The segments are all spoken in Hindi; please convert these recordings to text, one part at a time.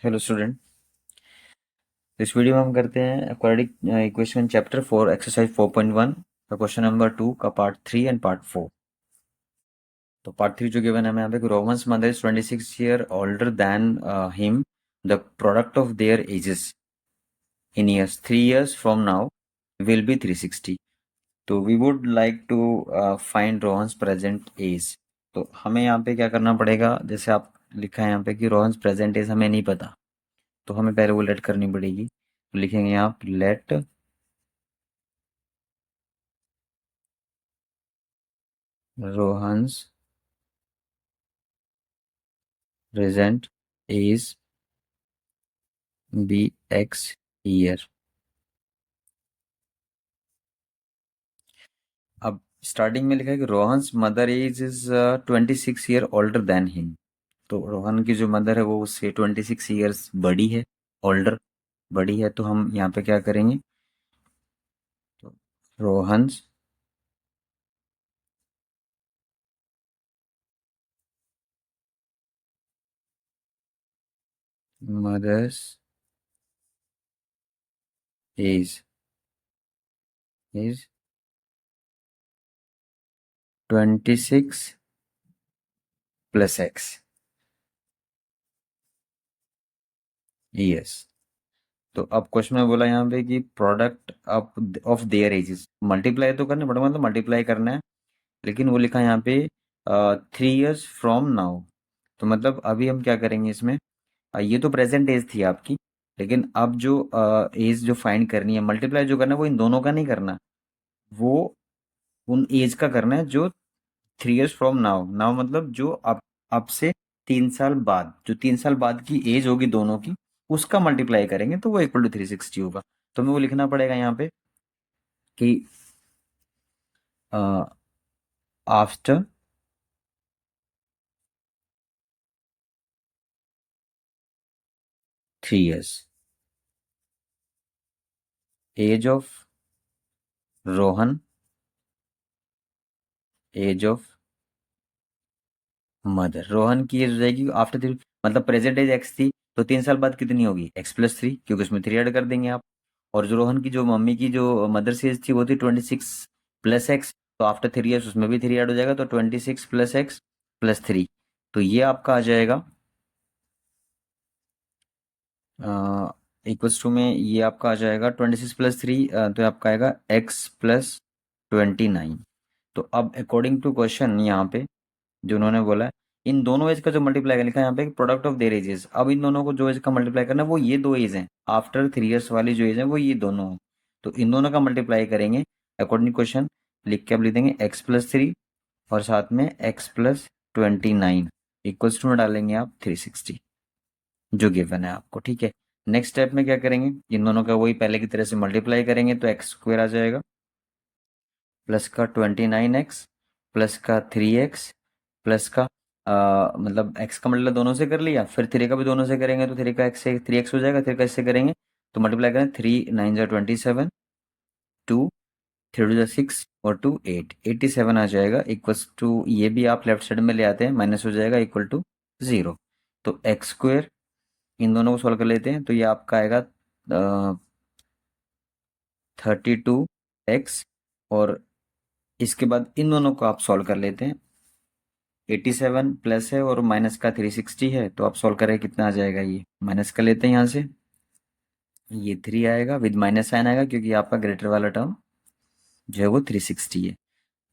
Hello student. इस वीडियो में हम करते हैं क्वाड्रेटिक इक्वेशन चैप्टर 4 एक्सरसाइज 4.1 का क्वेश्चन नंबर 2 का पार्ट 3 एंड पार्ट 4। तो पार्ट 3 जो गिवन है हमें यहाँ पे Rohan's mother is 26 year older than him, the product of their ages in years 3 years from now will be 360। तो we would like to find Rohan's present age. तो हमें यहाँ पे क्या करना पड़ेगा, जैसे आप लिखा है यहाँ पे कि रोहन्स प्रेजेंट एज हमें नहीं पता, तो हमें पहले वो लेट करनी पड़ेगी। तो लिखेंगे आप let Rohan's present age be X year. अब स्टार्टिंग में लिखा है कि Rohan's mother age is 26 year older than him. तो रोहन की जो मदर है वो उससे 26 ईयर्स बड़ी है, ओल्डर बड़ी है। तो हम यहाँ पे क्या करेंगे, तो Rohan's mother's age is 26 + x years. तो अब क्वेश्चन में बोला यहाँ पे कि product of their ages, multiply तो करना पड़ेगा, मतलब मल्टीप्लाई करना है। लेकिन वो लिखा है यहाँ पे 3 years फ्रॉम नाउ। तो मतलब अभी हम क्या करेंगे इसमें, ये तो प्रेजेंट एज थी आपकी, लेकिन अब जो एज जो फाइंड करनी है, मल्टीप्लाई जो करना है वो इन दोनों का नहीं करना, वो उन एज का करना है जो 3 years फ्रॉम नाउ। नाउ मतलब जो अब से 3 साल बाद, जो 3 साल बाद की एज होगी दोनों की, उसका मल्टीप्लाई करेंगे तो वो इक्वल टू 360 होगा। तो हमें वो लिखना पड़ेगा यहाँ पे कि after 3 years age of Rohan, age of mother. Rohan की एज हो जाएगी आफ्टर 3, मतलब प्रेजेंट एज एक्स थी, तो 3 साल बाद कितनी होगी x+3, क्योंकि उसमें 3 ऐड कर देंगे आप। और जो रोहन की जो मम्मी की जो मदर एज थी वो थी 26 + x, तो आफ्टर 3 years उसमें भी 3 ऐड हो जाएगा, तो 26 + x + 3। तो ये आपका आ जाएगा इक्वल्स टू में, ये आपका आ जाएगा 26 + 3, तो आपका आएगा x + 29। तो अब अकॉर्डिंग टू क्वेश्चन यहाँ पे जो उन्होंने बोला है, इन दोनों एज का जो मल्टीप्लाई कर लिखा है यहाँ पे प्रोडक्ट ऑफ देयर एजेस, अब इन दोनों को जो एज का मल्टीप्लाई करना है वो ये दो एज हैं, आफ्टर 3 years वाली जो एज है वो ये दोनों हैं। तो इन दोनों का मल्टीप्लाई करेंगे अकॉर्डिंग क्वेश्चन। लिख के अब लिख देंगे x + 3 और साथ में x + 29 इक्वल्स टू में डालेंगे आप 360 जो गिवन है आपको। ठीक है, नेक्स्ट स्टेप में क्या करेंगे, इन दोनों का वही पहले की तरह से मल्टीप्लाई करेंगे, तो x² आ जाएगा, प्लस का 29x, प्लस का 3x, प्लस का मतलब x का मतलब दोनों से कर लिया, फिर 3 का भी दोनों से करेंगे तो 3 का x से 3x हो जाएगा, 3 का इससे करेंगे तो मल्टीप्लाई करें, 3 9 = 27, 2 3 2 6 और 2 8 87 आ जाएगा इक्वल्स टू, ये भी आप लेफ्ट साइड में ले आते हैं, माइनस हो जाएगा इक्वल टू 0। तो x² इन दोनों को सॉल्व कर लेते हैं, तो ये आपका आएगा 32x, और इसके बाद इन दोनों को आप सॉल्व कर लेते हैं। 87 प्लस है और माइनस का 360 है, तो आप सॉल्व करें कितना आ जाएगा, ये माइनस कर लेते हैं यहाँ से, ये 3 आएगा विद माइनस साइन आएगा, क्योंकि आपका ग्रेटर वाला टर्म जो है वो 360 है।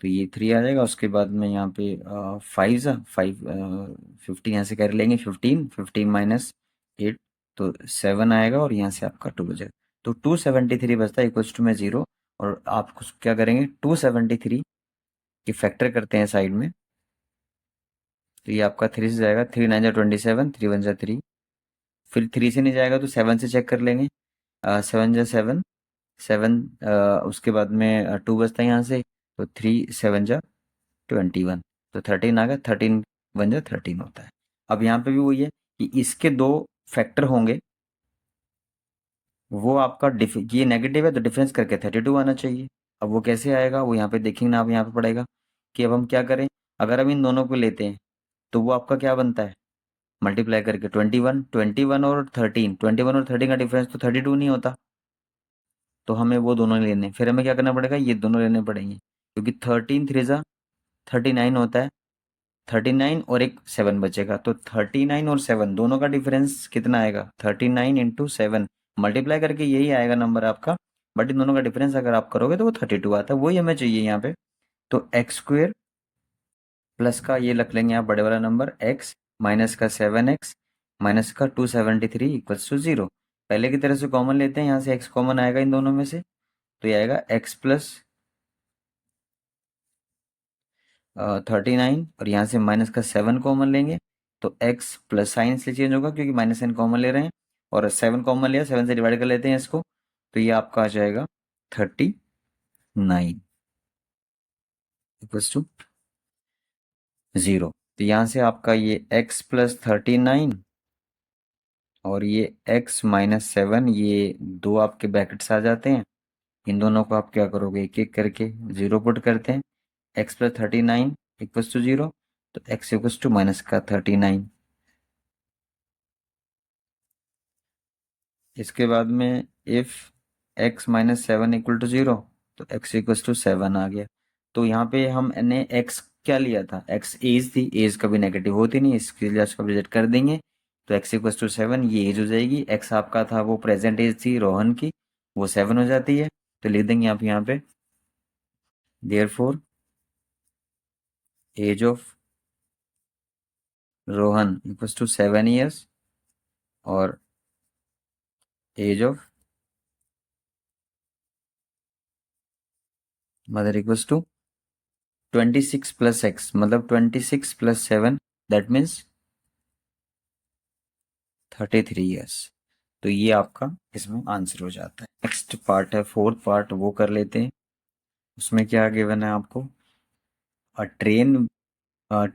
तो ये 3 आ जाएगा, उसके बाद में यहाँ पे 5 ज़ा 5 15 यहाँ से कर लेंगे, 15 माइनस 8 तो 7 आएगा, और यहाँ से आपका 2 बचेगा। तो 273 बचता है इक्वल्स टू में 0। और आप क्या करेंगे, 273 की फैक्टर करते हैं साइड में, तो ये आपका 3 से जाएगा, 3 9 = 27, 3 1 = 3, फिर 3 से नहीं जाएगा तो 7 से चेक कर लेंगे, 7 × 7 7, उसके बाद में 2 बचता है यहाँ से, तो 3 7 × 21, तो 13 आ गया, 13 1 × 13 होता है। अब यहाँ पे भी वही है कि इसके दो फैक्टर होंगे, वो आपका ये नेगेटिव है तो डिफरेंस करके 32 आना चाहिए। अब वो कैसे आएगा, वो यहाँ पे देखेंगे ना आप, यहाँ पे पड़ेगा कि अब हम क्या करें, अगर हम इन दोनों को लेते हैं तो वो आपका क्या बनता है, मल्टीप्लाई करके 21, 21 और 13, 21 और 13 का डिफरेंस तो 32 नहीं होता, तो हमें वो दोनों लेने, फिर हमें क्या करना पड़ेगा, ये दोनों लेने पड़ेंगे, क्योंकि 13 3 जा 39 होता है, 39 और एक 7 बचेगा, तो 39 और 7 दोनों का डिफरेंस कितना आएगा, 39 इंटू 7 मल्टीप्लाई करके यही आएगा नंबर आपका, बट इन दोनों का डिफरेंस अगर आप करोगे तो वो 32 आता है, वही हमें चाहिए यहाँ पे। तो एक्स स्क्वेयर प्लस का ये रख लेंगे आप बड़े वाला नंबर एक्स, माइनस का 7x, माइनस का 273 इक्वल्स टू 0। पहले की तरह से कॉमन लेते हैं, यहाँ से x कॉमन आएगा इन दोनों में से, तो ये आएगा x प्लस 39, और यहाँ से माइनस का 7 कॉमन लेंगे तो x प्लस साइन से चेंज होगा क्योंकि माइनस साइन कॉमन ले रहे हैं, और 7 कॉमन लिया, 7 से डिवाइड कर लेते हैं इसको, तो ये आपका आ जाएगा 39 इक्वल्स टू 0। तो यहाँ से आपका ये x प्लस 39 और ये x माइनस 7, ये दो आपके ब्रैकेट्स आ जाते हैं, इन दोनों को आप क्या करोगे, एक एक करके जीरो पुट करते हैं, x प्लस 39 इक्वल्स टू 0, तो x इक्वल्स टू माइनस का 39। इसके बाद में if x minus 7 equal to 0, तो x इक्वल्स टू 7 आ गया। तो यहाँ पे हमने x क्या लिया था, x एज थी, एज कभी नेगेटिव होती नहीं, इसके लिए उसको रिजेक्ट कर देंगे, तो x इक्वल्स टू 7 ये एज हो जाएगी, x आपका था वो प्रेजेंट एज थी रोहन की, वो 7 हो जाती है, तो लिख देंगे आप यहाँ पे therefore age of Rohan equals to 7 years और age of mother equals to 26 plus x, मतलब 26 प्लस 7 दैट मीन्स 33 ईयर्स। तो ये आपका इसमें आंसर हो जाता है। नेक्स्ट पार्ट है, फोर्थ पार्ट, वो कर लेते हैं। उसमें क्या गिवन है आपको, अ train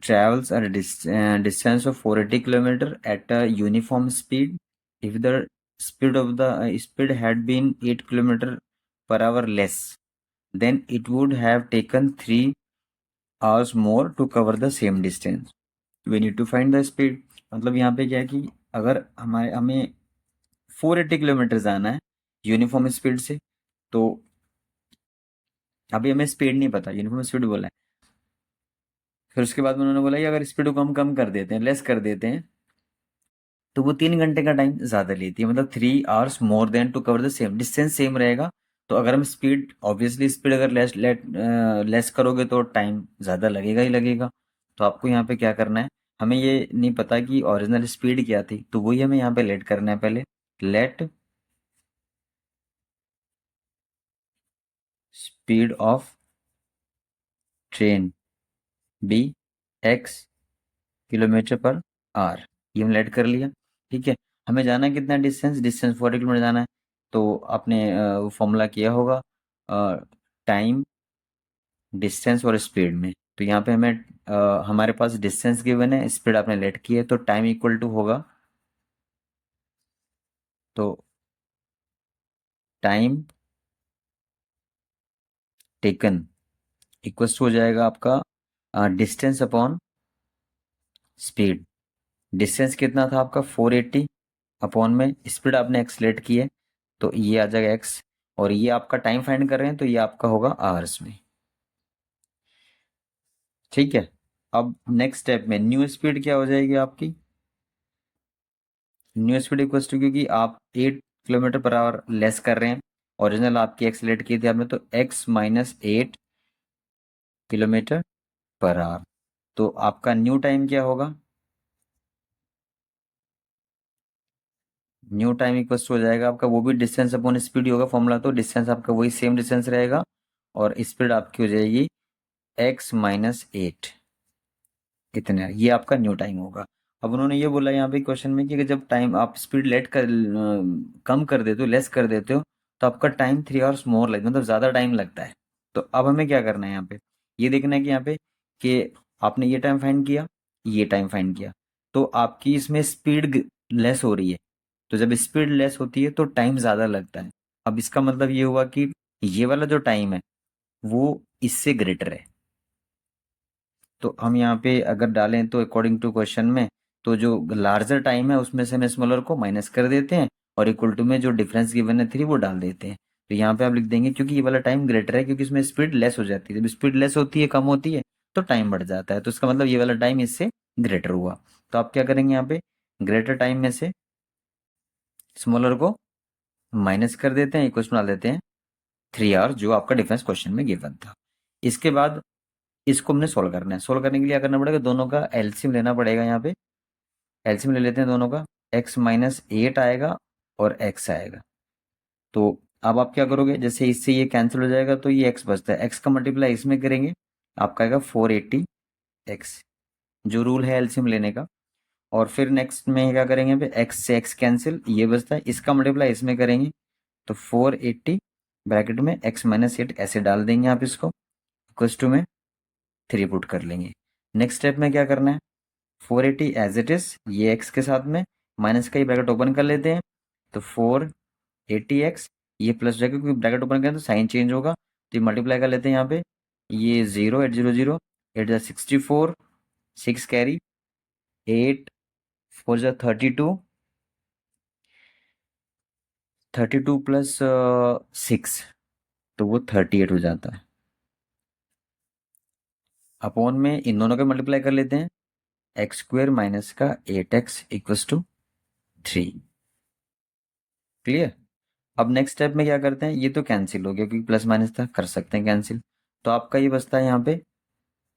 travels a distance of 480 kilometer at a uniform speed. If the speed had been 8 kilometer per hour less, then it would have taken 3 hours more to cover the same distance. We need to find the speed। मतलब यहाँ पे क्या है कि अगर हमें 480 किलोमीटर जाना है यूनिफॉर्म स्पीड से, तो अभी हमें स्पीड नहीं पता, यूनिफॉर्म स्पीड बोला है, फिर उसके बाद में उन्होंने बोला कि अगर स्पीड को हम कम कर देते हैं, लेस कर देते हैं, तो वो 3 घंटे का टाइम ज्यादा लेती है, मतलब 3 hours more than to cover the same distance, same रहेगा। तो अगर हम स्पीड, ऑब्वियसली स्पीड अगर लेस करोगे तो टाइम ज्यादा लगेगा ही लगेगा। तो आपको यहाँ पे क्या करना है, हमें ये नहीं पता कि ओरिजिनल स्पीड क्या थी, तो वही हमें यहाँ पे लेट करना है। पहले let speed of train be X kilometre per hour, ये हम लेट कर लिया। ठीक है, हमें जाना है कितना डिस्टेंस, 40 किलोमीटर जाना है, तो आपने वो फॉर्मूला किया होगा टाइम, डिस्टेंस और स्पीड में। तो यहाँ पे हमें हमारे पास डिस्टेंस गिवन है, स्पीड आपने लेट की है, तो टाइम इक्वल टू होगा, तो टाइम टेकन इक्वल्स टू हो जाएगा आपका डिस्टेंस अपॉन स्पीड। डिस्टेंस कितना था आपका 480, अपॉन में स्पीड आपने एक्सलेट की है, तो ये आ जाएगा एक्स, और ये आपका टाइम फाइंड कर रहे हैं, तो ये आपका होगा आवर्स में। ठीक है, अब नेक्स्ट स्टेप में न्यू स्पीड क्या हो जाएगी आपकी, न्यू स्पीड इक्वल्स टू, क्योंकि आप 8 किलोमीटर पर आवर लेस कर रहे हैं, ओरिजिनल आपकी एक्सलेट की थी आपने, तो x minus 8 kilometre per hour, तो आपका न्यू टाइम क्या होगा, न्यू टाइम इक्वल्स टू हो जाएगा आपका, वो भी डिस्टेंस अपॉन स्पीड ही होगा फॉर्मूला, तो डिस्टेंस आपका वही सेम डिस्टेंस रहेगा, और स्पीड आपकी हो जाएगी x माइनस 8, इतना, ये आपका न्यू टाइम होगा। अब उन्होंने ये बोला यहाँ पे क्वेश्चन में कि जब टाइम आप स्पीड लेट कर कम कर देते हो, लेस कर देते हो, तो आपका टाइम 3 आवर्स मोर लगता है, मतलब ज़्यादा टाइम लगता है। तो अब हमें क्या करना है यहाँ पे, ये देखना है कि यहाँ पे कि आपने ये टाइम फाइंड किया, ये टाइम फाइंड किया, तो आपकी इसमें स्पीड लेस हो रही है, तो जब स्पीड लेस होती है तो टाइम ज़्यादा लगता है। अब इसका मतलब ये हुआ कि ये वाला जो टाइम है वो इससे ग्रेटर है। तो हम यहाँ पे अगर डालें तो अकॉर्डिंग टू क्वेश्चन में, तो जो लार्जर टाइम है उसमें से हम स्मॉलर को माइनस कर देते हैं और इक्वल टू में जो डिफरेंस गिवन है 3 वो डाल देते हैं। तो यहाँ पे आप लिख देंगे क्योंकि ये वाला टाइम ग्रेटर है, क्योंकि इसमें स्पीड लेस हो जाती है। जब स्पीड लेस होती है, कम होती है, तो टाइम बढ़ जाता है। तो इसका मतलब ये वाला टाइम इससे ग्रेटर हुआ। तो आप क्या करेंगे यहाँ पे, ग्रेटर टाइम में से स्मॉलर को माइनस कर देते हैं, इक्वल टू डाल देते हैं 3 आवर, जो आपका डिफरेंस क्वेश्चन में गिवन था। इसके बाद इसको हमने सोल्व करना है। सोल्व करने के लिए क्या करना पड़ेगा, दोनों का एलसीएम लेना पड़ेगा। यहाँ पे एलसीएम ले लेते हैं दोनों का। x-8 आएगा और x आएगा। तो अब आप क्या करोगे, जैसे इससे ये कैंसिल हो जाएगा तो ये x बचता है, x का मल्टीप्लाई इसमें करेंगे, आपका आएगा 480x, जो रूल है एलसीएम लेने का। और फिर नेक्स्ट में क्या करेंगे, पे x से x कैंसिल, ये बचता है, इसका मल्टीप्लाई इसमें करेंगे तो 480 ब्रैकेट में x-8 ऐसे डाल देंगे आप इसको, इक्वल्स टू में 3 पुट कर लेंगे। नेक्स्ट स्टेप में क्या करना है, 480 एज इट इज, ये x के साथ में माइनस का ये ब्रैकेट ओपन कर लेते हैं, तो 480x, ये प्लस जाएगा क्योंकि ब्रैकेट ओपन करें तो साइन चेंज होगा, तो ये मल्टीप्लाई कर लेते हैं यहाँ पे, ये 0 8 0 0 8 64, 6 कैरी, 8 4 32, 32 प्लस 6, तो वो 38 हो जाता है। अपॉन में इन दोनों का मल्टीप्लाई कर लेते हैं, एक्स स्क्वायर माइनस का 8x इक्वल्स टू 3। क्लियर। अब नेक्स्ट स्टेप में क्या करते हैं, ये तो कैंसिल हो गया क्योंकि प्लस माइनस था, कर सकते हैं कैंसिल। तो आपका ये बचता है यहाँ पे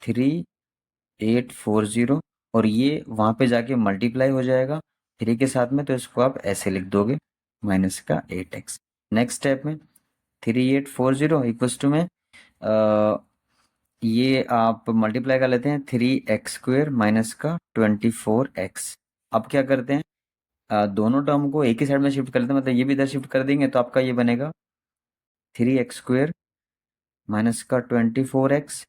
3840, और ये वहाँ पे जाके मल्टीप्लाई हो जाएगा 3 के साथ में, तो इसको आप ऐसे लिख दोगे माइनस का 8x। नेक्स्ट स्टेप में 3840 इक्वल्स टू में ये आप मल्टीप्लाई कर लेते हैं 3x² माइनस का 24x। अब क्या करते हैं, दोनों टर्म को एक ही साइड में शिफ्ट कर लेते हैं, मतलब ये भी इधर शिफ्ट कर देंगे, तो आपका ये बनेगा 3x² माइनस का 24x,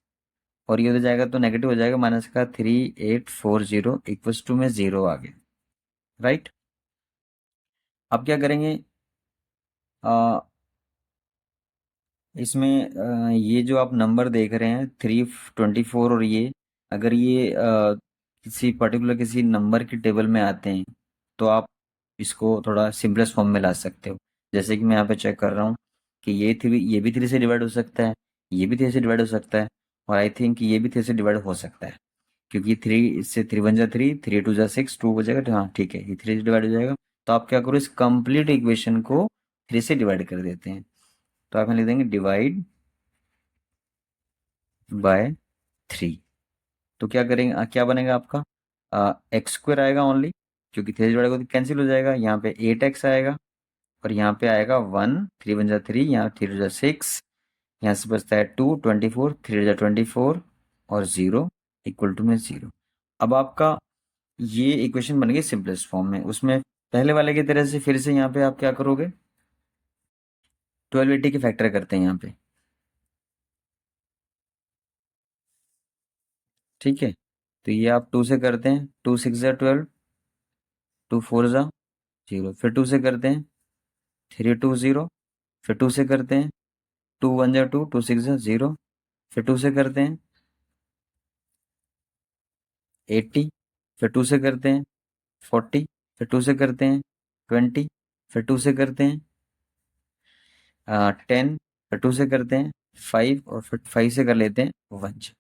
और ये हो जाएगा तो नेगेटिव हो जाएगा, माइनस का 3840 इक्वल्स टू में 0 आ गया। राइट। अब क्या करेंगे, आ, इसमें ये जो आप नंबर देख रहे हैं 324, और ये अगर ये किसी पर्टिकुलर किसी नंबर की टेबल में आते हैं तो आप इसको थोड़ा सिंपलेस्ट फॉर्म में ला सकते हो। जैसे कि मैं यहाँ पे चेक कर रहा हूँ कि ये भी 3 से डिवाइड हो सकता है, ये भी 3 से डिवाइड हो सकता है, और आई थिंक ये भी 3 से डिवाइड हो सकता है, क्योंकि 3 इससे 3 1 जा 3, 3 2 जा 6, 2 हो जाएगा, तो हाँ ठीक है, ये 3 से डिवाइड हो जाएगा। तो आप क्या करो, इस कंप्लीट इक्वेशन को 3 से डिवाइड कर देते हैं। तो आप यहाँ लिख देंगे डिवाइड बाय 3। तो क्या करेंगे, क्या बनेगा आपका, x² आएगा ओनली, क्योंकि 3 से डिवाइड होगा तो कैंसिल हो जाएगा। यहाँ पे 8x आएगा, और यहाँ पे आएगा 1, 3 1 जा 3, यहाँ 3 2 जा 6, यहाँ से बचता है 2, 24, 3 2 जा 24, और 0 इक्वल टू में 0। अब आपका ये इक्वेशन बन गई सिंपलेस्ट फॉर्म में। उसमें पहले वाले की तरह से फिर से यहाँ पे आप क्या करोगे, 1280 के फैक्टर करते हैं यहाँ पे। ठीक है, तो ये आप 2 से करते हैं, 2 6 जा 12, 2 4 जा 0, फिर 2 से करते हैं 3 2 0, फिर 2 से करते हैं 2 1 जा 2, 2 6 जा 0, फिर 2 से करते हैं 80, फिर 2 से करते हैं 40, फिर 2 से करते हैं 20, फिर 2 से करते हैं 10, फिर 2 से करते हैं 5, और फिर 5 से कर लेते हैं 1।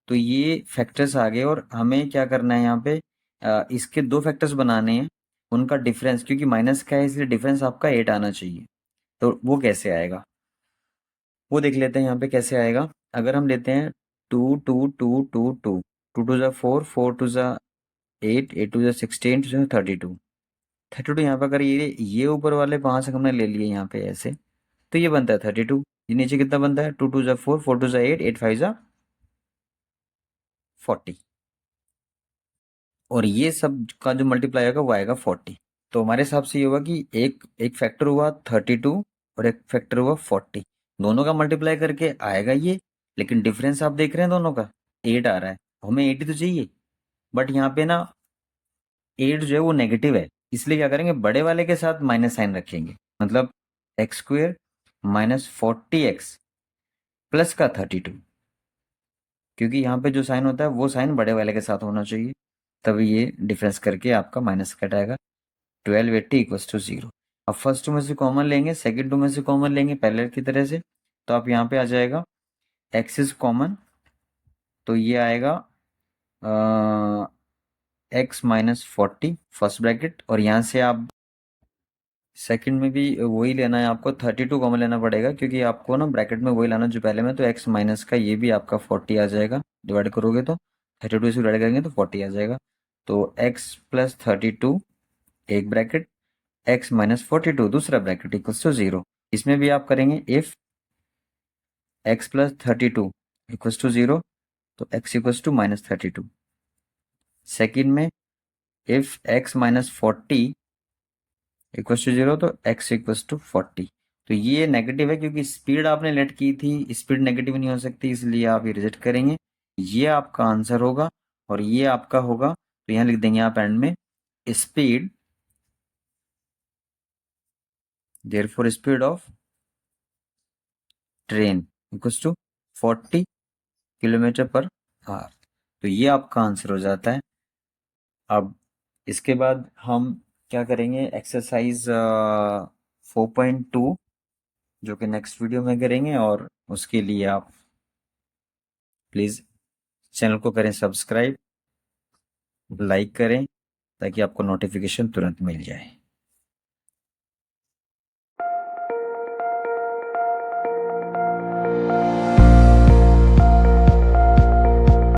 तो ये फैक्टर्स आ गए, और हमें क्या करना है यहाँ पे, इसके 2 फैक्टर्स बनाने हैं, उनका डिफरेंस, क्योंकि माइनस का है इसलिए डिफरेंस आपका 8 आना चाहिए। तो वो कैसे आएगा, वो देख लेते हैं यहाँ पे कैसे आएगा। अगर हम लेते हैं 2 2 2 2 2, 2 2 जा 4, 4 2 जा 8, 8 2 जा 16, 2 जा 32, 32 यहाँ पे अगर ये ऊपर वाले 5 हमने ले लिए यहाँ पे ऐसे, तो ये बनता है 32। ये नीचे कितना बनता है, 2 2 जा 4, 4 2 जा 8, 8 5 जा 40, और ये सब का जो मल्टीप्लाई होगा वो आएगा 40। तो हमारे हिसाब से ये होगा कि एक एक फैक्टर हुआ 32 और एक फैक्टर हुआ 40, दोनों का मल्टीप्लाई करके आएगा ये, लेकिन डिफरेंस आप देख रहे हैं दोनों का 8 आ रहा है, हमें 80 तो चाहिए, बट यहाँ पे ना 8 जो है वो नेगेटिव है, इसलिए क्या करेंगे, बड़े वाले के साथ माइनस साइन रखेंगे, मतलब x² माइनस 40x प्लस का 32, क्योंकि यहाँ पे जो साइन होता है वो साइन बड़े वाले के साथ होना चाहिए। तब ये डिफरेंस करके आपका माइनस कट आएगा। 1280 इक्वल्स टू 0। अब फर्स्ट टू में से कॉमन लेंगे, सेकेंड टू में से कॉमन लेंगे पहले की तरह से, तो आप यहाँ पे आ जाएगा एक्स इज कॉमन, तो ये आएगा एक्स माइनस 40 फर्स्ट ब्रैकेट, और यहाँ से आप सेकंड में भी वही लेना है आपको, 32 कॉमन लेना पड़ेगा क्योंकि आपको ना ब्रैकेट में वही लाना जो पहले में, तो एक्स माइनस का ये भी आपका 40 आ जाएगा, डिवाइड करोगे तो 32 से डिवाइड करेंगे तो 40 आ जाएगा। तो एक्स प्लस 32 एक ब्रैकेट, एक्स माइनस 42 दूसरा ब्रैकेट इक्वल्स टू 0। इसमें भी आप करेंगे if x plus 32 equals to 0, तो x equals to minus 32। Second में if x minus 40 equals to 0, तो एक्स इक्वल्स टू 40। तो ये नेगेटिव है क्योंकि स्पीड आपने लेट की थी, स्पीड नेगेटिव नहीं हो सकती, इसलिए आप ये रिजेक्ट करेंगे। ये आपका आंसर होगा और ये आपका होगा, तो यहाँ लिख देंगे आप एंड में speed, therefore speed of train equals to 40 kilometre per hour. तो ये आपका आंसर हो जाता है। अब इसके बाद हम क्या करेंगे, एक्सरसाइज 4.2 जो कि नेक्स्ट वीडियो में करेंगे, और उसके लिए आप प्लीज़ चैनल को करें सब्सक्राइब, लाइक करें ताकि आपको नोटिफिकेशन तुरंत मिल जाए।